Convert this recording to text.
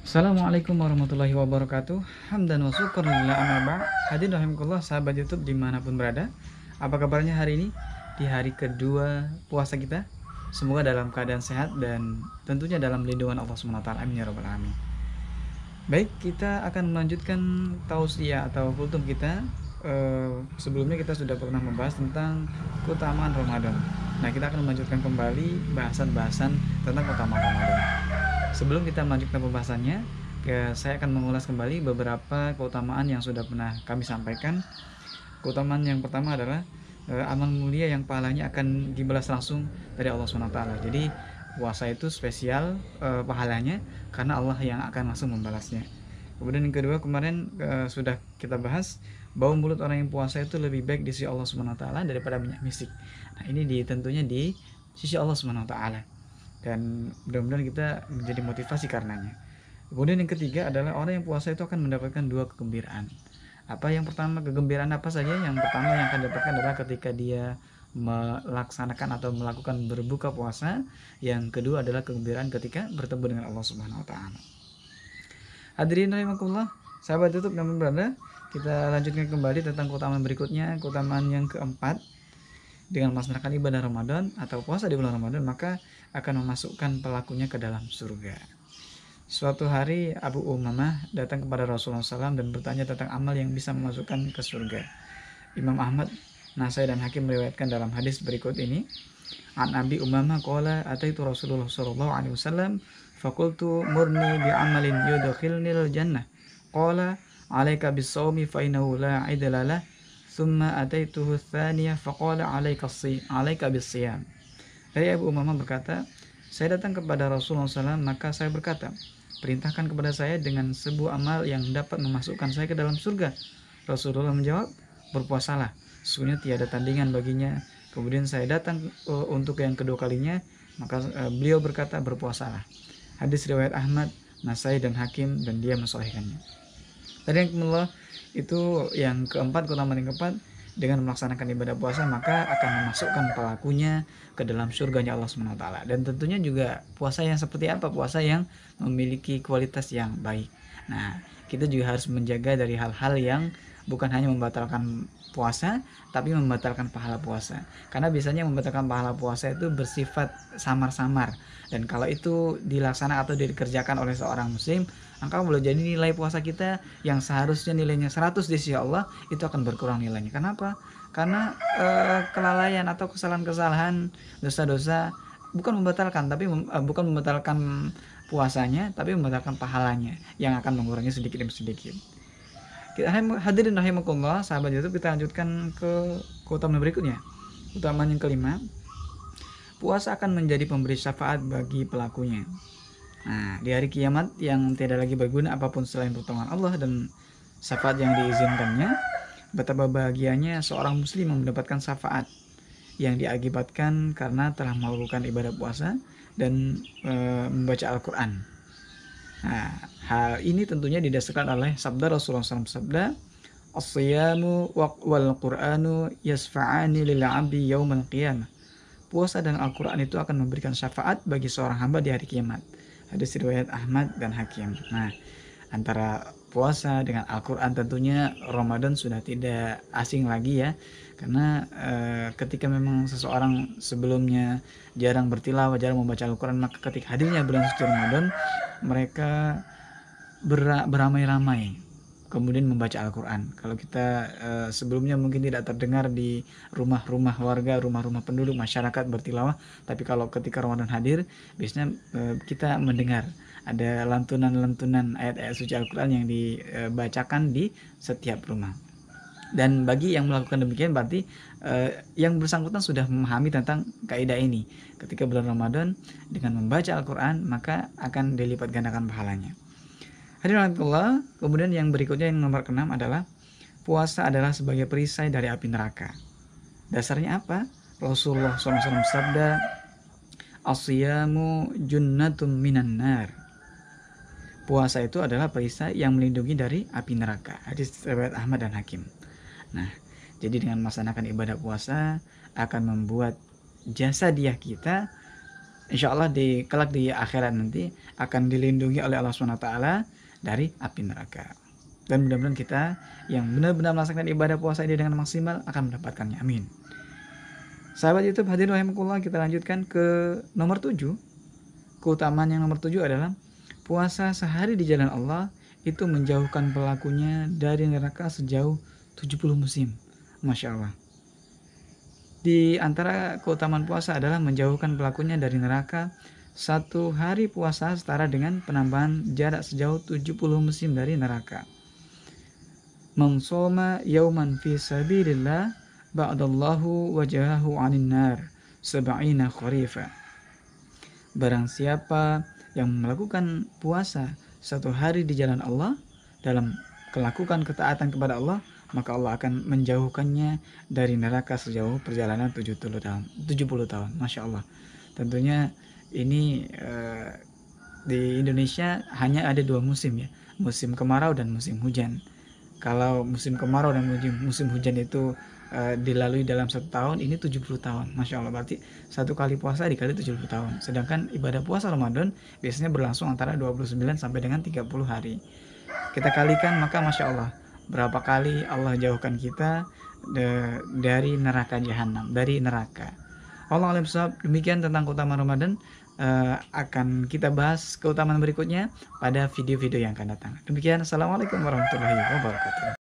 Assalamualaikum warahmatullahi wabarakatuh. Hamdan wa syukurillah amma ba'd. Hadirin rahimakumullah sahabat YouTube dimanapun berada. Apa kabarnya hari ini? Di hari kedua puasa kita. Semoga dalam keadaan sehat dan tentunya dalam lindungan Allah SWT. Amin ya rabbal alamin. Baik, kita akan melanjutkan tausiah atau kultum kita. Sebelumnya kita sudah pernah membahas tentang keutamaan Ramadan. Nah, kita akan melanjutkan kembali bahasan-bahasan tentang keutamaan Ramadan. Sebelum kita melanjutkan pembahasannya, saya akan mengulas kembali beberapa keutamaan yang sudah pernah kami sampaikan. Keutamaan yang pertama adalah amal mulia yang pahalanya akan dibalas langsung dari Allah SWT. Jadi puasa itu spesial pahalanya karena Allah yang akan langsung membalasnya. Kemudian yang kedua, kemarin sudah kita bahas bau mulut orang yang puasa itu lebih baik di sisi Allah SWT daripada minyak misik. Nah, ini tentunya di sisi Allah SWT, dan mudah-mudahan kita menjadi motivasi karenanya. Kemudian yang ketiga adalah orang yang puasa itu akan mendapatkan dua kegembiraan. Apa yang pertama, kegembiraan apa saja? Yang pertama yang akan dapatkan adalah ketika dia melaksanakan atau melakukan berbuka puasa. Yang kedua adalah kegembiraan ketika bertemu dengan Allah Subhanahu wa taala. Hadirin rahimakumullah, sahabat YouTube yang berada, kita lanjutkan kembali tentang keutamaan berikutnya. Keutamaan yang keempat, dengan melaksanakan ibadah Ramadan atau puasa di bulan Ramadan, maka akan memasukkan pelakunya ke dalam surga. Suatu hari Abu Umamah datang kepada Rasulullah SAW dan bertanya tentang amal yang bisa memasukkan ke surga. Imam Ahmad, Nasai dan Hakim meriwayatkan dalam hadis berikut ini. An Abi Umamah qala ataitu Rasulullah sallallahu alaihi wasallam faqultu murni bi amalin yudkhilnil jannah. Qala alaika bis-shaumi fa innahu la idla lah. Thumma ataituhu tsaniyah faqala alaika bis-shiyam. Dari Abu Umamah berkata, saya datang kepada Rasulullah SAW, maka saya berkata, perintahkan kepada saya dengan sebuah amal yang dapat memasukkan saya ke dalam surga. Rasulullah menjawab, berpuasalah, sesungguhnya tiada tandingan baginya. Kemudian saya datang untuk yang kedua kalinya, maka beliau berkata, berpuasalah. Hadis riwayat Ahmad, Nasai dan Hakim, dan dia mensahihkannya. Tadi yang kedua itu yang keempat, keutamaan yang keempat, dengan melaksanakan ibadah puasa maka akan memasukkan pelakunya ke dalam surganya Allah SWT. Dan tentunya juga puasa yang seperti apa? Puasa yang memiliki kualitas yang baik. Nah, kita juga harus menjaga dari hal-hal yang bukan hanya membatalkan puasa, tapi membatalkan pahala puasa. Karena biasanya membatalkan pahala puasa itu bersifat samar-samar. Dan kalau itu dilaksanakan atau dikerjakan oleh seorang muslim, maka boleh jadi nilai puasa kita yang seharusnya nilainya 100 di sisi Allah itu akan berkurang nilainya. Kenapa? Karena kelalaian atau kesalahan-kesalahan, dosa-dosa bukan membatalkan puasanya, tapi membatalkan pahalanya yang akan mengurangi sedikit demi sedikit. Hadirin rahimakumullah, sahabat YouTube, kita lanjutkan ke keutamaan berikutnya. Keutamaan yang kelima, puasa akan menjadi pemberi syafaat bagi pelakunya. Nah, di hari kiamat yang tidak lagi berguna apapun selain pertolongan Allah dan syafaat yang diizinkannya, betapa bahagianya seorang muslim mendapatkan syafaat yang diakibatkan karena telah melakukan ibadah puasa dan membaca Al-Quran. Nah, hal ini tentunya didasarkan oleh sabda Rasulullah SAW, sabda as-siyamu wal Qur'anu yasfa'ani lil 'abdi yaumal qiyamah. Puasa dan Al-Quran itu akan memberikan syafaat bagi seorang hamba di hari kiamat. Hadis riwayat Ahmad dan Hakim. Nah, antara puasa dengan Al-Quran tentunya Ramadan sudah tidak asing lagi ya. Karena ketika memang seseorang sebelumnya jarang bertilawah, jarang membaca Al-Quran, maka ketika hadirnya bulan suci Ramadan, mereka beramai-ramai kemudian membaca Al-Quran. Kalau kita sebelumnya mungkin tidak terdengar di rumah-rumah warga, rumah-rumah penduduk, masyarakat bertilawah, tapi kalau ketika Ramadan hadir, biasanya kita mendengar ada lantunan-lantunan ayat-ayat suci Al-Quran yang dibacakan di setiap rumah. Dan bagi yang melakukan demikian berarti yang bersangkutan sudah memahami tentang kaidah ini. Ketika bulan Ramadan dengan membaca Al-Quran, maka akan dilipat gandakan pahalanya. Hadirin Allah, kemudian yang berikutnya yang nomor ke-6 adalah puasa adalah sebagai perisai dari api neraka. Dasarnya apa? Rasulullah SAW sabda, as-siyamu junnatun minan nar. Puasa itu adalah perisai yang melindungi dari api neraka. Hadis riwayat Ahmad dan Hakim. Nah, jadi dengan melaksanakan ibadah puasa akan membuat jasadiah kita insya Allah kelak di akhirat nanti akan dilindungi oleh Allah SWT dari api neraka. Dan mudah-mudahan kita yang benar-benar melaksanakan ibadah puasa ini dengan maksimal akan mendapatkannya. Amin. Sahabat YouTube hadirin rahimakumullah, kita lanjutkan ke nomor 7. Keutamaan yang nomor 7 adalah puasa sehari di jalan Allah itu menjauhkan pelakunya dari neraka sejauh 70 musim. Masya Allah. Di antara keutamaan puasa adalah menjauhkan pelakunya dari neraka. Satu hari puasa setara dengan penambahan jarak sejauh 70 musim dari neraka. Man shoma yauman fi sabilillah ba'dallahu wajahahu 'anil nar sab'ina kharifa. Barang siapa yang melakukan puasa satu hari di jalan Allah dalam melakukan ketaatan kepada Allah, maka Allah akan menjauhkannya dari neraka sejauh perjalanan 70 tahun. Masya Allah. Tentunya ini di Indonesia hanya ada 2 musim ya, musim kemarau dan musim hujan. Kalau musim kemarau dan musim hujan itu dilalui dalam 1 tahun, ini 70 tahun. Masya Allah, berarti satu kali puasa dikali 70 tahun. Sedangkan ibadah puasa Ramadan biasanya berlangsung antara 29 sampai dengan 30 hari. Kita kalikan, maka Masya Allah, berapa kali Allah jauhkan kita dari neraka jahanam, dari neraka. Allah alam sahab. Demikian tentang keutamaan Ramadan. Akan kita bahas keutamaan berikutnya pada video-video yang akan datang. Demikian, assalamualaikum warahmatullahi wabarakatuh.